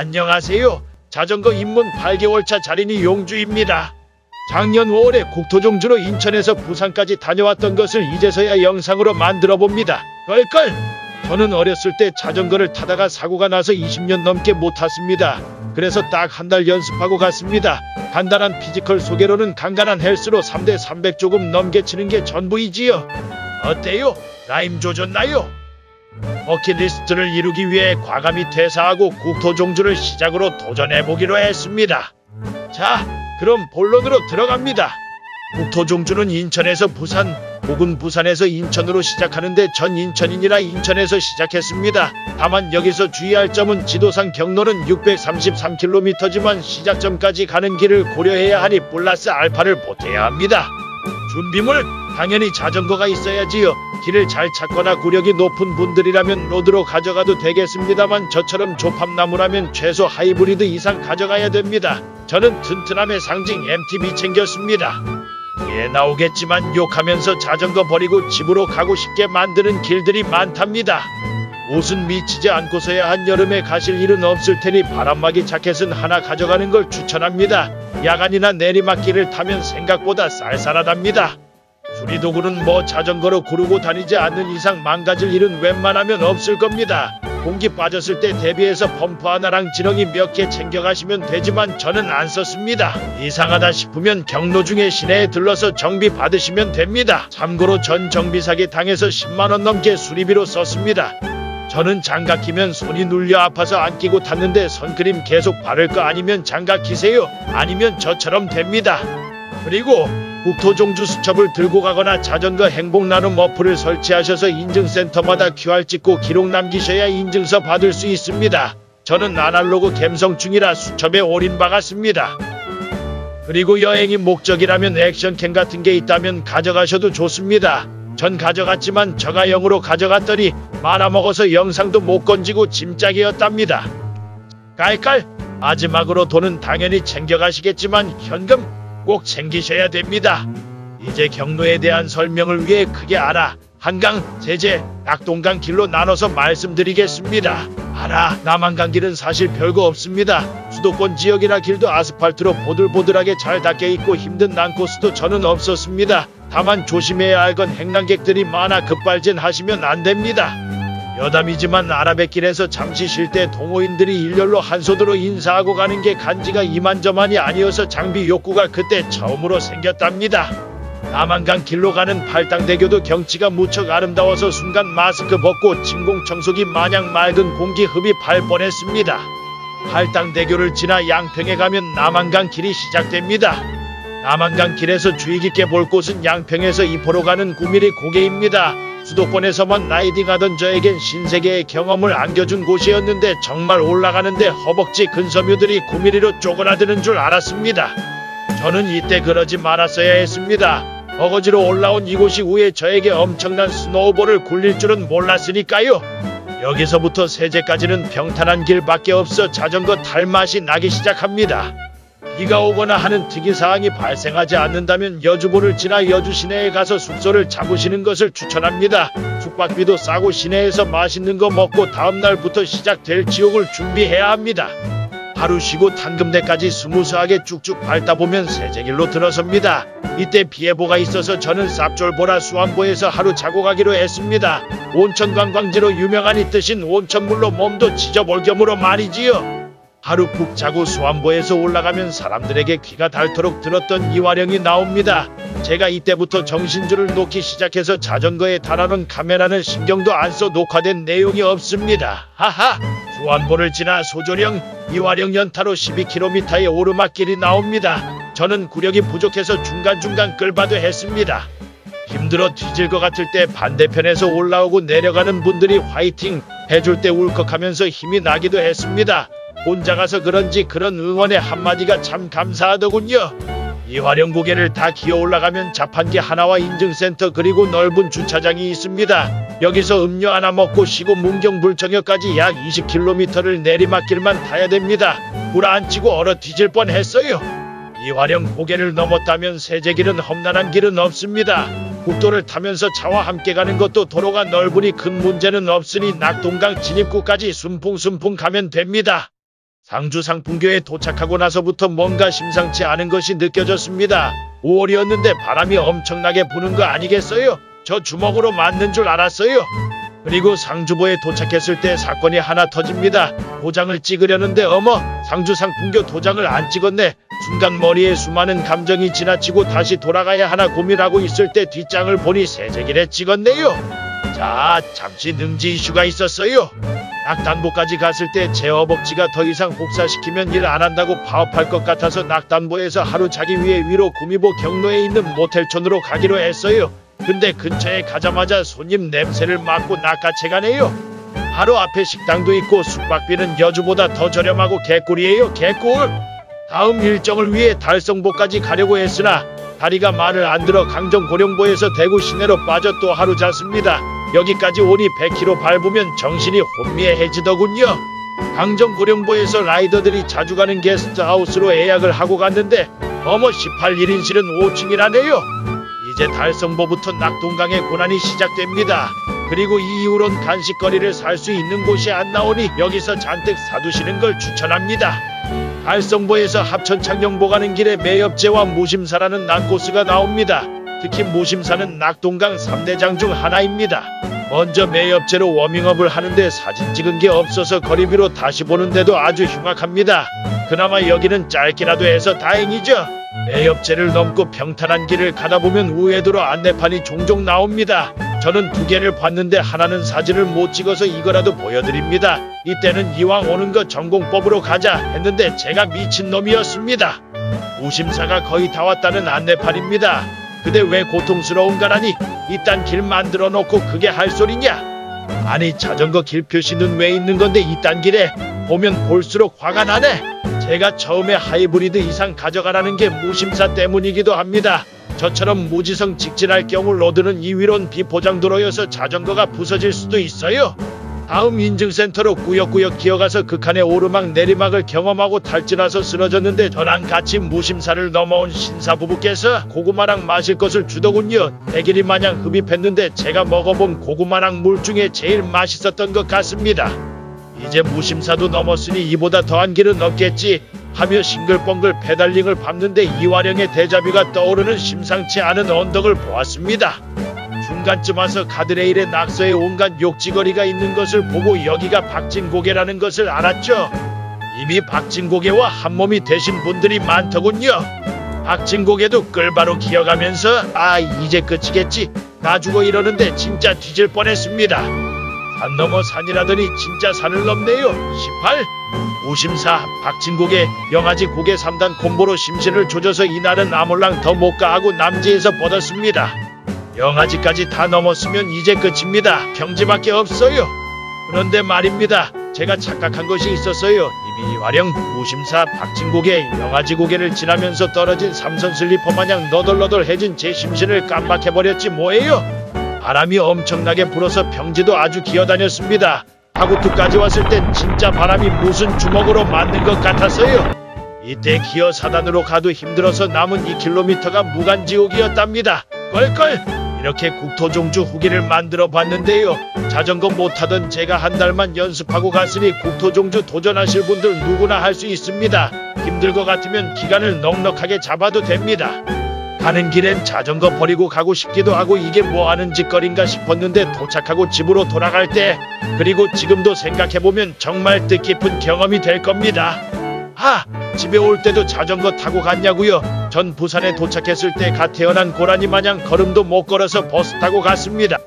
안녕하세요. 자전거 입문 8개월차 자린이 용주입니다. 작년 5월에 국토종주로 인천에서 부산까지 다녀왔던 것을 이제서야 영상으로 만들어 봅니다. 껄껄! 저는 어렸을 때 자전거를 타다가 사고가 나서 20년 넘게 못 탔습니다. 그래서 딱 한 달 연습하고 갔습니다. 간단한 피지컬 소개로는 간간한 헬스로 3대 300 조금 넘게 치는 게 전부이지요. 어때요? 라임 조졌나요? 버킷리스트를 이루기 위해 과감히 퇴사하고 국토종주를 시작으로 도전해보기로 했습니다. 자, 그럼 본론으로 들어갑니다. 국토종주는 인천에서 부산 혹은 부산에서 인천으로 시작하는데 전 인천인이라 인천에서 시작했습니다. 다만 여기서 주의할 점은 지도상 경로는 633km지만 시작점까지 가는 길을 고려해야 하니 플러스 알파를 보태야 합니다. 준비물? 당연히 자전거가 있어야지요. 길을 잘 찾거나 구력이 높은 분들이라면 로드로 가져가도 되겠습니다만 저처럼 조팝나무라면 최소 하이브리드 이상 가져가야 됩니다. 저는 튼튼함의 상징 MTB 챙겼습니다. 예, 나오겠지만 욕하면서 자전거 버리고 집으로 가고 싶게 만드는 길들이 많답니다. 옷은 미치지 않고서야 한여름에 가실 일은 없을 테니 바람막이 자켓은 하나 가져가는 걸 추천합니다. 야간이나 내리막길을 타면 생각보다 쌀쌀하답니다. 수리도구는 뭐 자전거로 구르고 다니지 않는 이상 망가질 일은 웬만하면 없을 겁니다. 공기 빠졌을 때 대비해서 펌프 하나랑 지렁이 몇 개 챙겨가시면 되지만 저는 안 썼습니다. 이상하다 싶으면 경로 중에 시내에 들러서 정비 받으시면 됩니다. 참고로 전 정비 사기 당해서 10만원 넘게 수리비로 썼습니다. 저는 장갑 끼면 손이 눌려 아파서 안 끼고 탔는데 선크림 계속 바를 거 아니면 장갑 끼세요. 아니면 저처럼 됩니다. 그리고 국토종주 수첩을 들고 가거나 자전거 행복 나눔 어플을 설치하셔서 인증센터마다 QR 찍고 기록 남기셔야 인증서 받을 수 있습니다. 저는 아날로그 감성 중이라 수첩에 올인 박았습니다. 그리고 여행이 목적이라면 액션캠 같은 게 있다면 가져가셔도 좋습니다. 전 가져갔지만 저가형으로 가져갔더니 말아먹어서 영상도 못 건지고 짐짝이었답니다. 깔깔! 마지막으로 돈은 당연히 챙겨가시겠지만 현금 꼭 챙기셔야 됩니다. 이제 경로에 대한 설명을 위해 크게 아라, 한강, 세제, 낙동강 길로 나눠서 말씀드리겠습니다. 아라, 남한강 길은 사실 별거 없습니다. 수도권 지역이라 길도 아스팔트로 보들보들하게 잘 닦여있고 힘든 난코스도 저는 없었습니다. 다만 조심해야 할 건 행랑객들이 많아 급발진 하시면 안됩니다. 여담이지만 아라뱃길에서 잠시 쉴 때 동호인들이 일렬로 한소도로 인사하고 가는 게 간지가 이만저만이 아니어서 장비 욕구가 그때 처음으로 생겼답니다. 남한강 길로 가는 팔당대교도 경치가 무척 아름다워서 순간 마스크 벗고 진공청소기 마냥 맑은 공기 흡입할 뻔했습니다. 팔당대교를 지나 양평에 가면 남한강 길이 시작됩니다. 남한강 길에서 주의 깊게 볼 곳은 양평에서 이포로 가는 9mm 고개입니다. 수도권에서만 라이딩하던 저에겐 신세계의 경험을 안겨준 곳이었는데 정말 올라가는데 허벅지 근섬유들이 9mm로 쪼그라드는 줄 알았습니다. 저는 이때 그러지 말았어야 했습니다. 어거지로 올라온 이곳이 후에 저에게 엄청난 스노우볼을 굴릴 줄은 몰랐으니까요. 여기서부터 세제까지는 평탄한 길밖에 없어 자전거 탈 맛이 나기 시작합니다. 비가 오거나 하는 특이사항이 발생하지 않는다면 여주보를 지나 여주 시내에 가서 숙소를 잡으시는 것을 추천합니다. 숙박비도 싸고 시내에서 맛있는 거 먹고 다음날부터 시작될 지옥을 준비해야 합니다. 하루 쉬고 탄금대까지 스무스하게 쭉쭉 밟다 보면 세제길로 들어섭니다. 이때 비예보가 있어서 저는 쌉졸보라 수안보에서 하루 자고 가기로 했습니다. 온천 관광지로 유명한 이 뜻인 온천물로 몸도 지져볼 겸으로 말이지요. 하루 푹 자고 수안보에서 올라가면 사람들에게 귀가 닳도록 들었던 이화령이 나옵니다. 제가 이때부터 정신줄을 놓기 시작해서 자전거에 달아놓은 카메라는 신경도 안 써 녹화된 내용이 없습니다. 하하! 수안보를 지나 소조령, 이화령 연타로 12km의 오르막길이 나옵니다. 저는 구력이 부족해서 중간중간 끌봐도 했습니다. 힘들어 뒤질 것 같을 때 반대편에서 올라오고 내려가는 분들이 화이팅 해줄 때 울컥하면서 힘이 나기도 했습니다. 혼자 가서 그런지 그런 응원의 한마디가 참 감사하더군요. 이화령 고개를 다 기어 올라가면 자판기 하나와 인증센터 그리고 넓은 주차장이 있습니다. 여기서 음료 하나 먹고 쉬고 문경불청역까지 약 20km를 내리막길만 타야 됩니다. 불안치고 얼어 뒤질 뻔했어요. 이화령 고개를 넘었다면 세제길은 험난한 길은 없습니다. 국도를 타면서 차와 함께 가는 것도 도로가 넓으니 큰 문제는 없으니 낙동강 진입구까지 순풍순풍 가면 됩니다. 상주 상풍교에 도착하고 나서부터 뭔가 심상치 않은 것이 느껴졌습니다. 5월이었는데 바람이 엄청나게 부는 거 아니겠어요? 저 주먹으로 맞는 줄 알았어요. 그리고 상주보에 도착했을 때 사건이 하나 터집니다. 도장을 찍으려는데 어머, 상주 상풍교 도장을 안 찍었네. 순간 머리에 수많은 감정이 지나치고 다시 돌아가야 하나 고민하고 있을 때 뒷장을 보니 새재길에 찍었네요. 자, 잠시 능지 이슈가 있었어요. 낙단보까지 갔을 때 제 허벅지가 더 이상 혹사시키면 일 안 한다고 파업할 것 같아서 낙단보에서 하루 자기 위로 구미보 경로에 있는 모텔촌으로 가기로 했어요. 근데 근처에 가자마자 손님 냄새를 맡고 낚아채가네요. 바로 앞에 식당도 있고 숙박비는 여주보다 더 저렴하고 개꿀이에요, 개꿀. 다음 일정을 위해 달성보까지 가려고 했으나 다리가 말을 안 들어 강정 고령보에서 대구 시내로 빠져 또 하루 잤습니다. 여기까지 오니 100km 밟으면 정신이 혼미해지더군요. 강정 고령보에서 라이더들이 자주 가는 게스트하우스로 예약을 하고 갔는데 어머 18일인실은 5층이라네요. 이제 달성보부터 낙동강의 고난이 시작됩니다. 그리고 이 이후론 간식거리를 살 수 있는 곳이 안 나오니 여기서 잔뜩 사두시는 걸 추천합니다. 달성보에서 합천 창녕보 가는 길에 매엽제와 무심사라는 난코스가 나옵니다. 특히 무심사는 낙동강 3대장 중 하나입니다. 먼저 매엽제로 워밍업을 하는데 사진 찍은 게 없어서 거리비로 다시 보는데도 아주 흉악합니다. 그나마 여기는 짧게라도 해서 다행이죠. 매엽제를 넘고 평탄한 길을 가다보면 우회도로 안내판이 종종 나옵니다. 저는 2개를 봤는데 하나는 사진을 못 찍어서 이거라도 보여드립니다. 이때는 이왕 오는 거 전공법으로 가자 했는데 제가 미친놈이었습니다. 무심사가 거의 다 왔다는 안내판입니다. 근데 왜 고통스러운가라니 이딴 길 만들어 놓고 그게 할 소리냐? 아니 자전거 길 표시는 왜 있는 건데 이딴 길에 보면 볼수록 화가 나네. 제가 처음에 하이브리드 이상 가져가라는 게 무심사 때문이기도 합니다. 저처럼 무지성 직진할 경우 로드는 2위론 비포장도로여서 자전거가 부서질 수도 있어요. 다음 인증센터로 꾸역꾸역 기어가서 극한의 오르막 내리막을 경험하고 탈진해서 쓰러졌는데 저랑 같이 무심사를 넘어온 신사부부께서 고구마랑 마실 것을 주더군요. 대길이 마냥 흡입했는데 제가 먹어본 고구마랑 물 중에 제일 맛있었던 것 같습니다. 이제 무심사도 넘었으니 이보다 더한 길은 없겠지 하며 싱글벙글 페달링을 밟는데 이화령의 데자뷰가 떠오르는 심상치 않은 언덕을 보았습니다. 중간쯤 와서 가드레일에 낙서에 온갖 욕지거리가 있는 것을 보고 여기가 박진고개라는 것을 알았죠. 이미 박진고개와 한몸이 되신 분들이 많더군요. 박진고개도 끌바로 기어가면서 아 이제 끝이겠지 나 죽어 이러는데 진짜 뒤질 뻔했습니다. 산 넘어 산이라더니 진짜 산을 넘네요. 18. 무심사 박진고개 영아지 고개 3단 콤보로 심신을 조져서 이날은 아몰랑 더 못 가 하고 남지에서 뻗었습니다. 영아지까지 다 넘었으면 이제 끝입니다. 평지밖에 없어요. 그런데 말입니다. 제가 착각한 것이 있었어요. 이미 이화령 무심사 박진고개 영아지 고개를 지나면서 떨어진 삼선 슬리퍼 마냥 너덜너덜해진 제 심신을 깜박해버렸지 뭐예요. 바람이 엄청나게 불어서 평지도 아주 기어다녔습니다. 하구투까지 왔을 땐 진짜 바람이 무슨 주먹으로 맞는 것 같았어요. 이때 기어 4단으로 가도 힘들어서 남은 2km가 무간지옥이었답니다. 껄껄! 이렇게 국토종주 후기를 만들어 봤는데요. 자전거 못타던 제가 한 달만 연습하고 갔으니 국토종주 도전하실 분들 누구나 할 수 있습니다. 힘들 것 같으면 기간을 넉넉하게 잡아도 됩니다. 가는 길엔 자전거 버리고 가고 싶기도 하고 이게 뭐하는 짓거리인가 싶었는데 도착하고 집으로 돌아갈 때 그리고 지금도 생각해보면 정말 뜻깊은 경험이 될 겁니다. 집에 올 때도 자전거 타고 갔냐고요? 전 부산에 도착했을 때 갓 태어난 고라니 마냥 걸음도 못 걸어서 버스 타고 갔습니다.